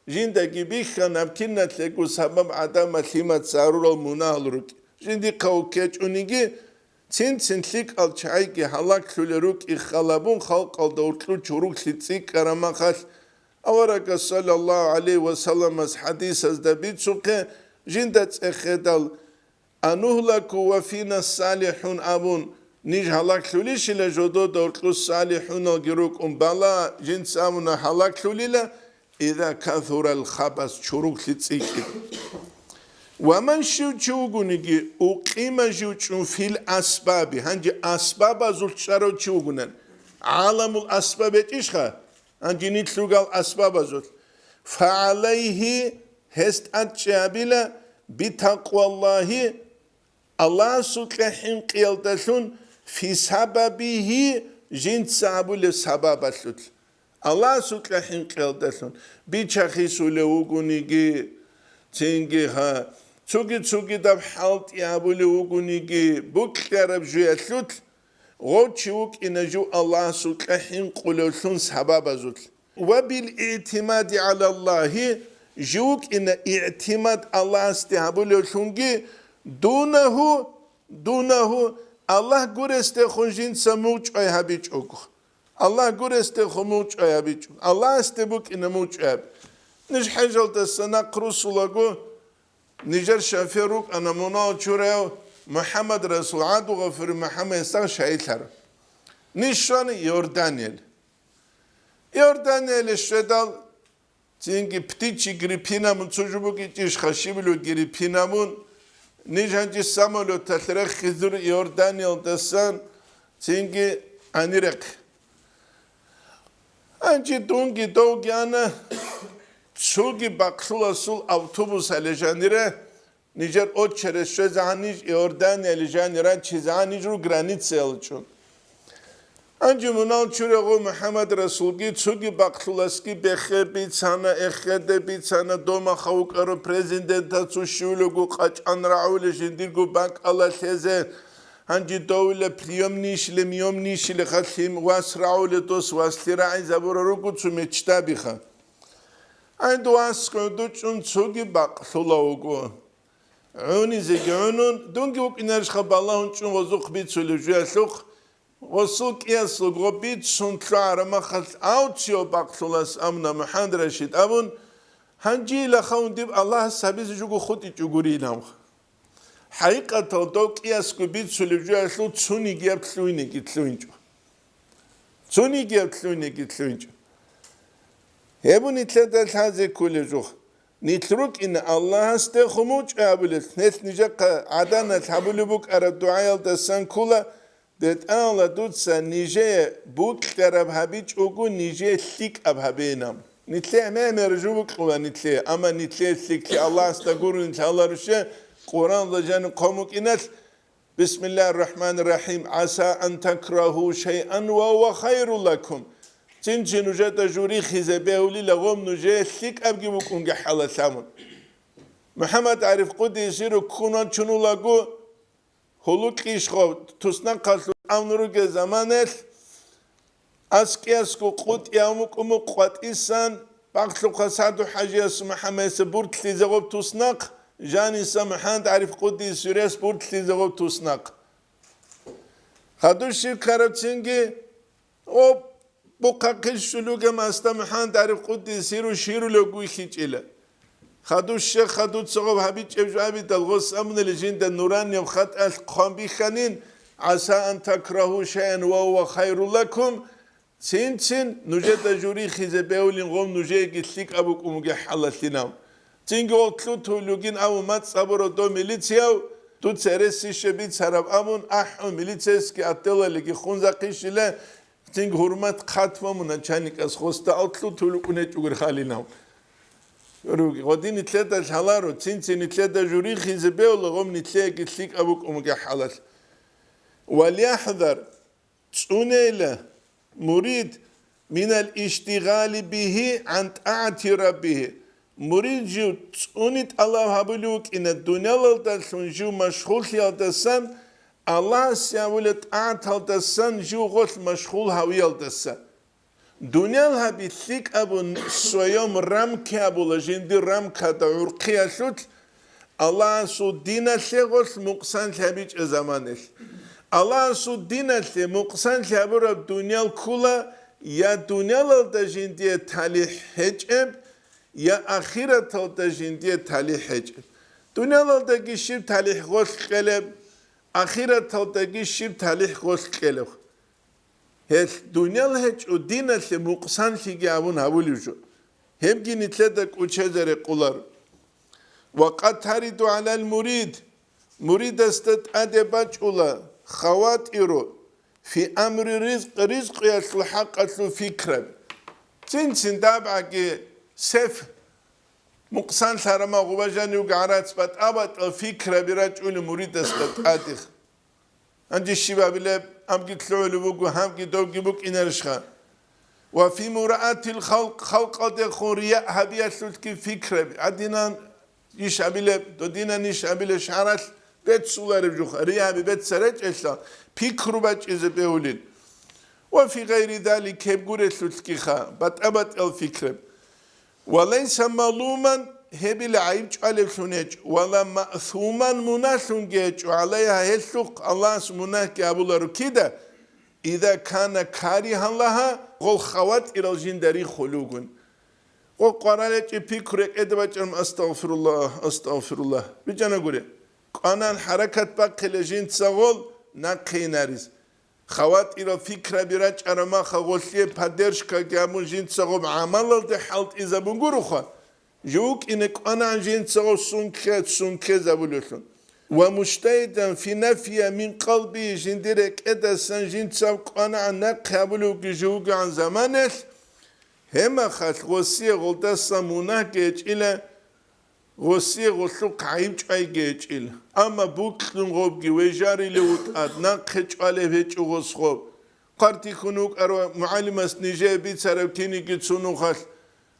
جندگي بيخنا بكنت لكو سبب عدم الهمة ضرور المنال جندي قوكيج اونيجي تنتليك الچايگي حلاك لولروك اخلابون خلق الدورتلو چوروك لتسيك كرامخال اورك صلى الله عليه وسلم از حديث از دبيت سوكه جندت اخدال انهلك وفينا الصالحون ابون نيج حلاك لوليش لجودو دورتلو الصالحون الجروك بالا جند سامنا حلاك لوليلا اذا كثر الخبث چوروك لتسيك ومن شوچوغونيگي اقيم جوچون في الاسباب هنجي اسباب زوچارو چوغونن عالم الاسباب ايشخا هنجي نيتلوغال اسباب زوت فعليه هست اتشابيلا بتقوى الله سوكحين قيلتشون في سببه جنت سابول سبب سوت الله سوكحين قيلتشون بيچخي سولوغونيگي تنگي ها Цуги дав халт ябули угуниги букляраб жуялут غوتشوك إنجو الله سكحين قلوثون سبابزوت وبالإعتماد على الله جوك إن اعتماد الله استهبولوثونجي دونه الله قرست خنجين سموج أي هبيج أوكو الله قرست خموج أي هبيج الله استبوك إن موج أب نج حجل تسنا قرصولغو نجر شافيروك أنا مناو شوريو محمد رسول عدو غفر محمد استغ شايتر نشان يوردانيل الشدال تينجي بتيجي غريبينا من تجربوكي تيش خشيبلو غريبينا من نيجانجي سامولو تترخ خذر يوردانيل دسان تينجي انيرك انجي دونجي دوغيانا تشوغي باقسولا سول اوتوبوس الجانيره Nijer o çereşe zaniş Yordan elijan iran çizaniş ru granitse alçun. Anca munal çurego Muhammed Resulgi çugi baktulaski bexe bitsana ekhede bitsana doma xavuk aro prezidenta çuşulugu qaç anraule jindirgu bank ala teze hangi dovle priyomnişle miyomnişle khatim wasraule dos waslira'i zaburugu çumeçtabixa. Ay duas koduçun çugi baktulagu عوني زجانون دونك وك إنرش خب الله ونشون وزوق بيت سلوجيا سوق وسوق يسوق وبيت سنتلار ما خل أوتشيو بقصلاس أمنا محمد رشيد أبون هنجي لخون ديب الله سبيز جوجو خدي جوجوري نام حقيقة دوك يسوق بيت سلوجيا سوق تسوني جاب تلويني كتلوينجو تسوني جاب تلويني كتلوينجو هبون يتلدل هذا كل جوخ نترك إن الله استخموج أبلت نت نجاق عدنا تحبلبوك أرى الدعاء الدسان كله دت الله دوتسا نجى بوك ترى بهبيج أقول نجى ثيك أبهبينام نتلي ما مرجوك ولا نتلي أما نتلي ثيك الله استقول إن شاء الله رشة قرآن لجان قومك إنت بسم الله الرحمن الرحيم عسى أن تكرهوا شيئا وهو خير لكم تنجي نجات جوري خزباولي لغوم نجي ثيك أبجي بكون حالة ثامن محمد عارف قد يصير كونان شنو لاغو هلوك إيشخو تسنا قصو أمنروك زمانت أسكو قد يومك قد إنسان بقتلو قصادو حاجة محمد سبورت لزغوب تسناق جاني سمحان عارف قد يصير سبورت لزغوب تسناق خدوشي كاربتينجي بقاقل شلوغ ماستا محان تعرف قد يسيرو شيرو لغوي خيجيلا خدو الشيخ خدو تصغب حبيج ابجابي تلغوص امن الجين دا نوران يوم خط القوم بخانين عسى ان تكرهوا شيئا وهو خير لكم تين نجد جوري خيزباولين غوم نجي قتلك ابوك امجي حالتنا تين قلتلو تولوغين او مات صبرو دو ميليتياو تو تسرسي شبيت سرب امون احو ميليتيسكي اتلا لكي خونزا قيشيلا تينغ هرمات خاتمنا چانيك اس خوستا اوتلو تولوكونه چوغر خاليناو روغي غدين تلدا شالارو تين تلدا جوري خيزبيو لغم نتلاقي قتليك ابوك امك حالات وليحذر تسونيلا مريد من الاشتغال به عن طاعة ربه مريد جو تسونيت الله هبلوك ان الدنيا للتسون مشغول يالتسان الله سيولت أعطى الدسان جو غث مشغول هوي الدسان دنيا الهبيثيك أبو سويوم رمك أبو لجندي رمك دعورقيا شوت الله سو دينا سيغث مقصان لهبيج زمانه الله سو دينا سي مقصان لهبور الدنيا الكولا يا دنيا الدجندي تالي حجب يا آخرة الدجندي تالي حجب دنيا الدجشيب تالي غث قلب آخرة تلتقي شيب تاليح غوث كيلو هل دنيا لهج ودينا لمقصان لكي عبون هبوليوشو هم جي نتلدك وچهزر قولار وقد تريد على المريد مريد استد أدباج أولا خوات إيرو في أمر رزق يسل حق أسل فكرة تنسين دابعك سيف مقصان سارما غباجاني وقعرات سبات أبات الفكرة برجل مريد استد أدخ عند الشباب اللي أمجد لعلو بوك وهمجد دوكي بوك إنرشخان وفي مراءة الخلق خلق دخورياء هبيا سلسكي فكرة عدنا იშაბილე დოდინა ნიშაბილე შარალ ბეთ სულარი ჯუხა რიაბი ბეთ სარეჭესა ფიქრობა ჭიზე ბეულინ وفي غير ذلك كبغورت لكيخا بطبط الفكر وليس معلوما هبل عيب على سنج ولا مأثوما مناسنج عليها هلق الله سبحانه كابولر كده إذا كان كارها لها قل خوات إلى الجندري خلوقن وقرالت فكرك ادبجم استغفر الله بجانا غوري قانان حركت باقي جند سغول نقيناريز خوات إلى فكرة براج أرما خغولية بدرشكا جامون جند سغوم عمل ده حلت إذا بنقروخا جوك إنك أنا جند سغو سنكة زبولوشون ومجتهدا في نفي من قلبي جندرك إدسان جند سغو أنا نقابلوك جوك عن زمانه هما خات غوسية غلطاسا مناكيج إلى غوسية غلطوك عيبج أيجيج إلى أما بوكلون غوبجي ويجاري لوت أدنا خيج عليه هيج غوسخوب قارتي خنوك أروا معلمة نيجي بيت سرابكيني جتسونو خال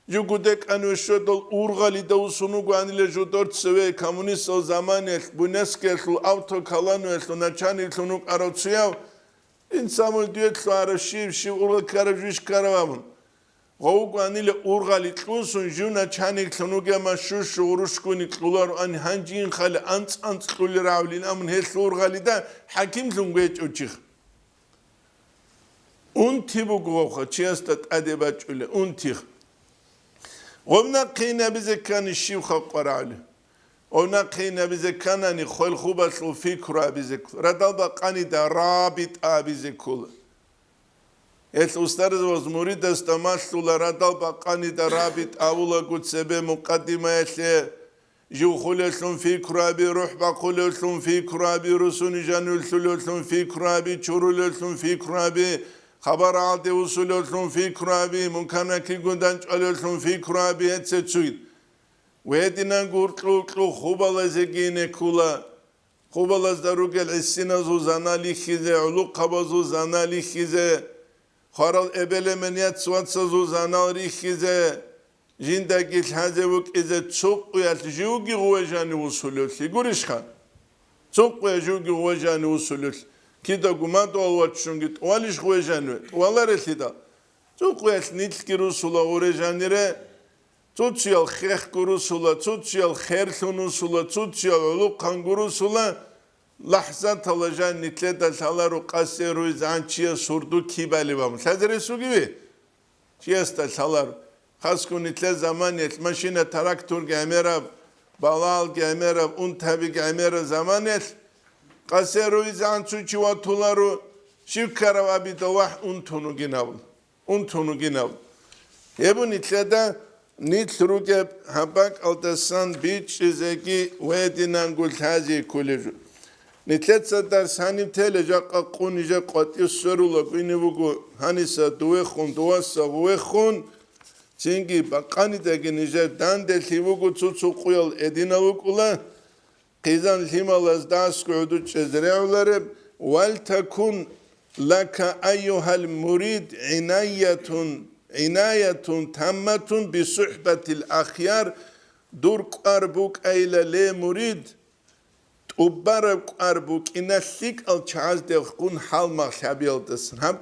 يقولك أنو شدول أورغالي دو سونوك وانيل جودور تسوي كمونيست زمانه بونسكيلو أوتو كالانو ناتشاني سونوك أروا تسياو إنسامل ديوت لو شيف أورغال كارجوش كاروامون غوغانيل أورغالي تلوسون جونا تشاني تلونوجا ما شوش وروشكوني تلولار أن هنجين خال أنت تلولي راولين أمن هيل أورغالي دا حكيم زنجيج أوتشيخ أنتي بقوخا تشيستات أدبات أولي أنتيخ ومنا قينا بزكان الشيوخة قرالي ومنا قينا بزكاناني خويل خوبات الفكرة بزكو ردال بقاني دا رابط بزكو الأستاذ وزموريد استماشلو لردال بقاني دا رابط أولا قد سبه مقدمة جو خلصون في كرابي روح بقولصون في كرابي رسوني جانولصون في كرابي چورولصون في كرابي خبر عالدي وصولصون في كرابي ممكن كي قندانج ألصون في كرابي هتسويد وهدينا قرطلو خوبالا زگينه كولا خوبالا داروگل السينا زو زانالي خيزه علو قبازو زانالي خيزه خارل ابلمنیت سوات سازو زناری خیزه جندگی الحزه وک از چوق ویال جوگی غوجانی وصولتی گوریش خان چوق ویا جوگی غوجانی وصولت کی دا گمان دوالوات شونگیت والیش غوجانی والار الهدا چوق ویال نیت کی رسولا غوجانیره توچیال خیخ گروسولا توچیال خیرلونوسولا توچیال لو کانگروسولا لحظة تلاجان نتلد الثالارو قاسيرو زانشيا سردو كيبالي بام سازري سوغيبي شيست الثالار خاصكو نتلد زمان ماشينة تراكتور جاميرا بالال جاميرا انتبه جاميرا زمان قاسيرو زانشو چواتولارو شيكارو ابي دواح انتونو جناول يبو نتلد نتلروجب هباك الدسان بيتش زكي ويدينان قلت هذه كوليجو نتلت صدر سانيم تلجا قونيجا قطي سرولا بينيبوغو هانيسا دوخون دواسا وخون چينگي باقاني داگي نيجا داندل تيبوغو تسوتسو قويل ادينالوكولا قيزان ليمالاز داسكو عدو چزرعولاري والتكون لك أيها المريد عناية تامة بصحبة الأخيار دور قربوك أيلا لي مريد وبارك قربوك إن الثيك الشعاز دخون حال ما خبيلتسن هم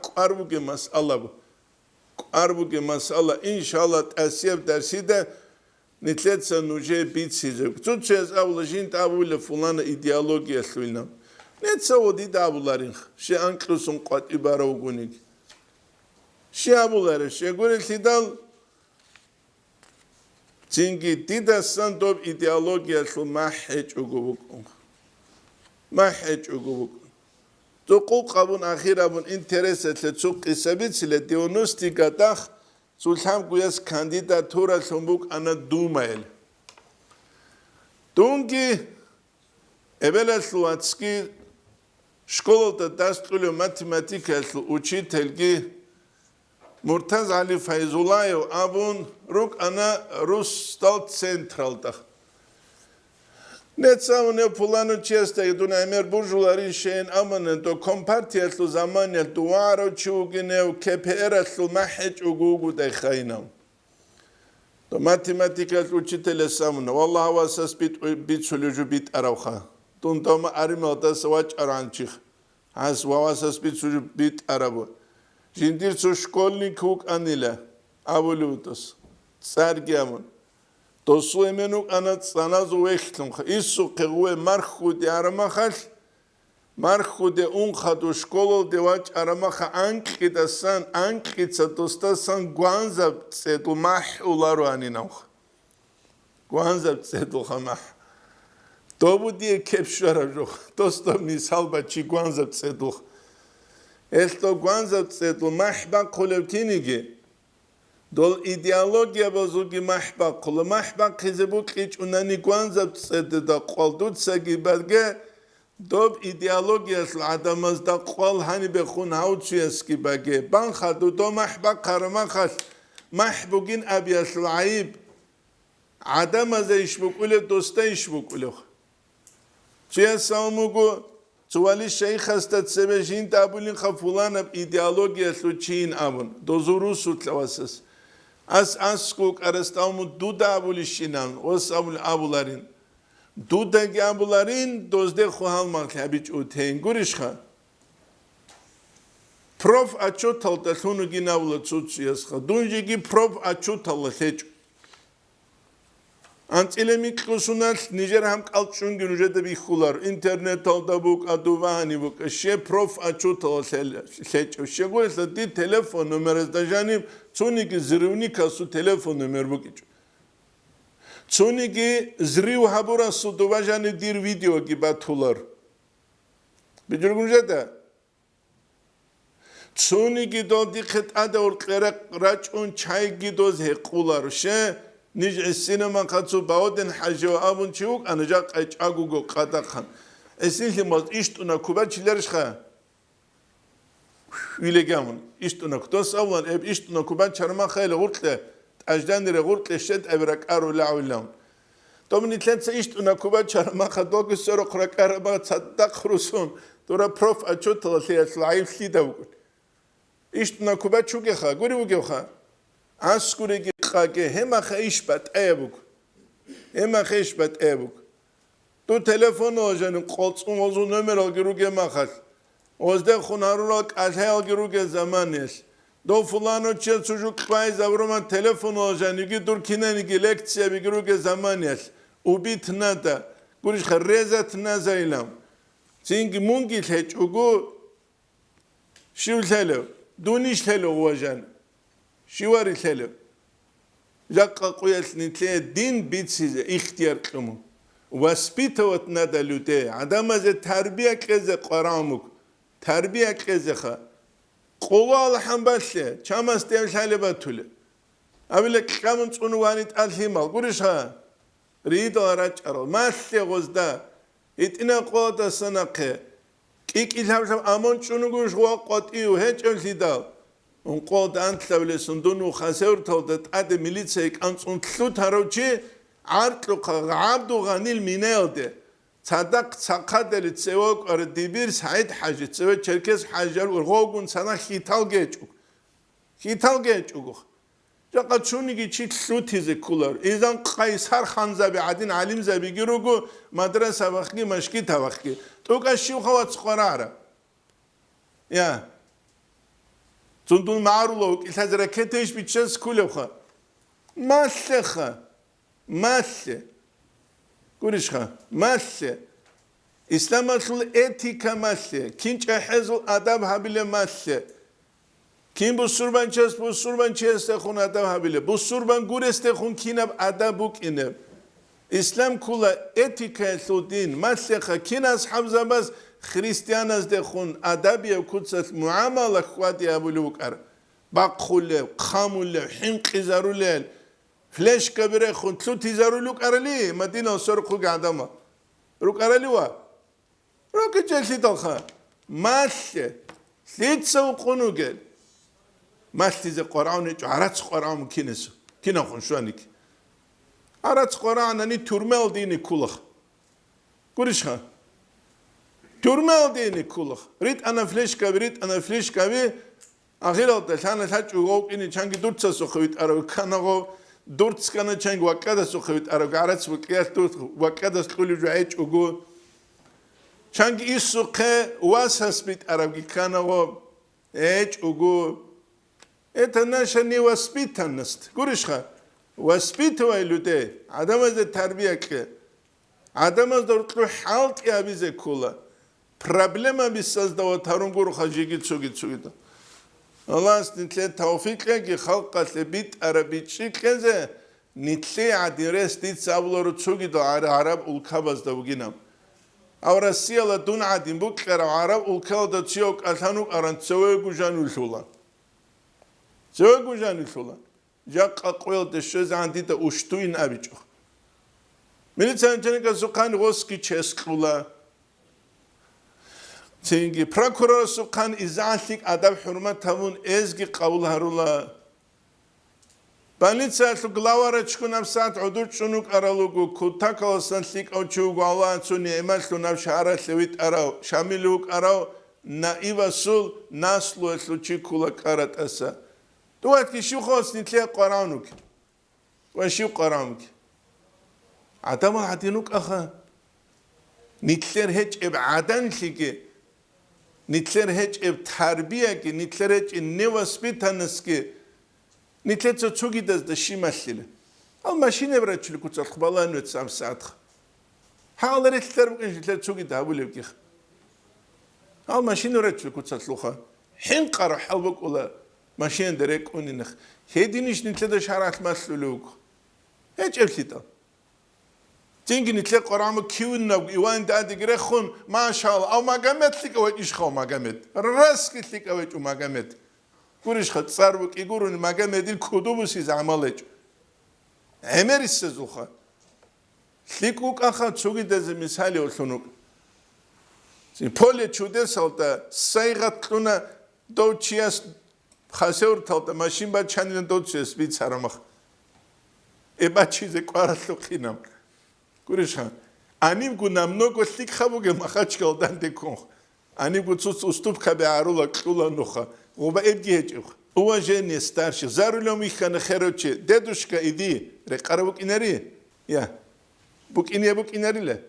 قربوك مسألة إن شاء الله تأسيب درسي ده نتلت سنوجه بيت سيزوك تشيز أولا جين تابولا فلانة إيديالوجيا سوينا نتساو دي دابولارين شي أنكلوسون قد إباروغونيك شي أبولار شي يقول الثيدال تنجي تيدا سندوب إيديالوجيا سو ما حيج أقوبوك ما حيج أقوبوك تقول قابون أخيرا بون انترسة لتسوق إسابيت لديونوستيكا داخ سلطان قياس كانديداتورا سنبوك أنا دومايل دونكي أبلا سلواتسكي شكولة داستولو ماتيماتيكا سلوچيتلكي مرتز علي فايز الله أبون روك أنا روستال سنترال داخ نتساونه پولانو چیسته دونه امیر برجولاری شین امنن تو کمپارتیاتلو زمانیل دوارو چوگینه و کپیراتلو محج اگوگو دخاینم То математика учителя самна. Валлах васас бит сулюжу бит аравха. Тун тома арималта савач аранчих. Аз васас бит сулюжу бит араву. Жиндир цу школьник хук анила. Авулютус. Царгиамун. То суэменук анат саназу вехтлунха. Иссу кегуэ мархуди арамахал. Мархуде унхаду школол девач арамаха анкидасан анкицатустасан гуанзаб цедл мах улару анинаух. Гуанзаб цедл хамах. То будие кепшаражух. То сто мисалба чи гуанзаб цедл. Элто гуанзаб цедл махба колевтиниги. Дол идеология базуги махба коле махба кизебук ич унани гуанзаб цедда колдуцаги барге Доб идеологияс адамазда қол хани бехун хаучияски баге бан хаду до махба карамахас махбугин абияс лаиб адамаза ишбукуле доста ишбукуле чия самугу цували шейхаста цебежин табулин хафулан аб идеологияс лучин абун дозуру сутлавасас аскук арастаму дудабули шинан осабул абуларин Duda gabularin dozde khuhal makhabic uten gurishkha. Prof achotal tathunu ginavla tsutsiyaskha. Dunjigi prof achotal lech. Antilemi kusunal Niger ham kalchun günüjede bir khular. İnternet alda buk aduvani buk. She prof achotal lech. She goysa di telefon numarasda janim tsunigi zirvni kasu telefon numer buk. Çonigi zriu habura su duvajani dir video gibatular. Bijurgunja da. Çonigi do dikkat ada orqera raçun çay gidoz heqular. She nij sinema qatsu baoden hajo abun çuk anajaq agugo qadaqan. Esilhi maz iştuna kubaçilerişha. Ülegamun iştuna kutos avlan eb iştuna kuban çarma khayla urtle. Ajdan dire gurt leşet evrak aru la'ulam. Domni tlensa işt una kuba çarma khadog sero qrak araba saddaq rusun. Dora prof açotla liyas laif lidavgun. İşt una kuba çuge kha guri uge kha. Askure gi khage hema khishbat ebuk. Hema khishbat ebuk. Tu telefon ojanın qolsun ozu nömer algiruge makhal. Ozde khunarulak algiruge zamanes. Do fulano çe çocuk faiz avroman telefon olacağı dur kinenigi lektsiya bigiruge zamaniyas ubitna da gurish kharezat nazailam çünkü mungi heçugu şivlelo dunişlelo vajan şivarilelo yakqa qoyasni tle din bitsize ihtiyar qımu vaspitovat nadalute adamaze terbiye keze qaramuk terbiye keze kha Qoval hamballe, çamas devşale batule. Abile kamun çunuvanit alhimal, gurisha. Rido araç aral, malle gozda. İtina qota sanaqe. İk ilhamşam amon çunuguş wa qatiyu hiç ölhidal. Un qota antlavle sundunu khaseur tawdat ade militsek ansun tlu tarochi artlu abdu ganil minelde. Sadak sakadeli tsevok ar dibir Said Hacı tsevo Çerkes Hacılar urgogun sana hital geçuk. Hital geçuk. Jaqa çunigi çit sutize kular. İzan Kaysar Hanzabi adin alim zabi girugu madrasa vakti maşki tavakki. Toka şiv xavat qarara. Ya. Zundun ma'rulok ilhazra keteş bitches kulevxa. Maslexa. Masle. Gurishha, masle. İslam asıl etika masle. Kinç ehezul adab habile masle. Kim bu surban çes bu surban çeste khun adab habile. Bu surban gureste khun kinab adabuk ineb. İslam kula etika sudin masle kin ashab zabaz Hristiyanaz de khun adabiye kutsat muamala khwati abulukar. Baqule, khamule, hinqizarulel. فلاش كبيرة خن تلوتي زارو لوك أرلي مدينة سرقو قعدما روك أرلي وا روك جالسي تلخا ماشي سيد سوقونو قال ماشي زي قرآن عرات قرآن كينس كينا خن شوانك عرات قرآن أني ترمال ديني كلخ قريشها ترمال ديني كلخ ريت أنا فلاش كبير أنا فلاش كبير أخيرا تلحان الحاج وقوك إني شانكي دورتسا سخويت أرو كانغو دورتسكانا تشانج وكذا سخويت أرجعت وكيات دورت وكذا سخولي جايج أقول تشانج إيسوق واسس بيت أرجع كان هو إيج أقول إتناشني وسبيت النست قريشها وسبيت ويلوده عدم هذا التربية كه عدم هذا دورتلو حالت يا بيزه كولا проблема بيساز دوا تارون قرو خاجيجي تسوجي الله استنتلي توفيق لكي خلقة لبيت عربيت شكله نتلي عديرس ديت سابلورو تسوجي دو عرب الكابز دوغينام أو روسيا لدون عدين بكرة عرب الكال دو تيوك أثانوك أران تسوي جانو الشولا تسوي جانو الشولا جاك أقوال دشوز عندي دا أشتوين أبيجو مني تانجنك زوكان غوسكي تشسكولا تيجي prokuror سكان إزعلك أدب حرمة تمون إزجي قول هرولا بنيت سالت غلاوارة تكون أبسط عدود شنوك أرالوجو كتاك أصلاً أو تشوق الله توني إمال تنام شعرة لويت أراو شاملوك أراو نائب سول ناسلو أسلوشي كولا كارت أسا دوات كشيو خاص نتلاقي قرانوك وشيو قرانوك عدم عدينوك أخا نتلر هج إبعادن لكي نتلر هج إبتربية كي نتلر هج النواس بيتانس كي نتلر تسوقي داز دشي مالله الماشينة براتشلو كتر خبالا نوت سام ساعتخ حالا نتلر بقنش نتلر تسوقي دهابولي بكيخ الماشينة براتشلو كتر تلوخا حين قارو حلبك ولا ماشين دريك وننخ هيدينيش نتلر شعرات ماللوك هج إبتلتا تيجي نتلاقي قرامك كيونا وإيوان دادي غريخون ما شاء الله أو ما قامت لك أو إيش خو ما قامت راسك لك أو إيش ما قامت كورش خد صاروك يقولون ما قامت الكتوبس يزعملج عمر السزوخة ليكوك أخذ سوقي ده مثالي وشنوك بولي تشودة سالتا سايغت لنا دو تشياس خاسور تالتا ماشين بعد شانين دو تشياس بيت سارمخ إبا تشيزك وارثلو خينام كوريشان أني بقول نمنوك وثيك خبوك ما خدش كالدان ديكون أني بقول تصوص أستوب كبيعرولا كولا نوخا وبأبدي هجوخ هو جاني ستارش زارو لهم يخان خيروتشي دادوش كايدي رقارا بوك إناري يا بوك إناري لا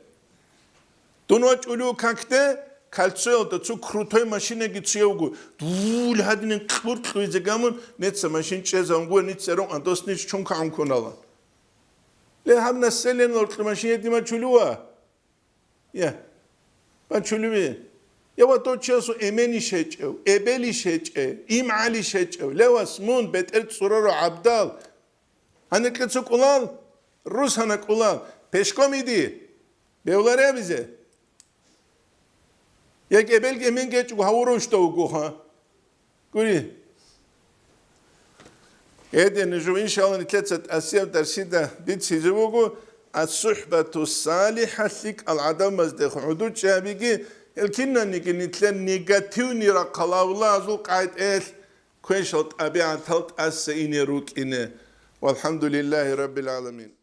دونوات أولو كاكتا كالتسويل تسو كروتوي ماشينة جيتسيوغو دول هادين كورت لويزة غامون نتسا ماشين تشيزانغو نتسا أندوس نتس چونكا عمكونالا لا هم نسلين القماشية دي ما تشلوها يا ما تشلوه يا واتو تشلسو إيماني شيء إبلي شيء إيمعلي شيء لا واسمون بترت سرور عبدال هنك لتسوق قلال روس هنك قلال بيشكم يدي بيولاريا بيزه يا إبل كمين كيتش وهاوروش توقوها قولي هذا نجو إن شاء الله نتلاتة أسياب درسيدة بيت سيزوغو الصحبة الصالحة لك العدم مزدخ عدود شابيكي الكنا نيجي نتلان نيجاتيوني رقلا والله أزول قاعد إيش كويشلت أبيع تلت أسيني روك إنه والحمد لله رب العالمين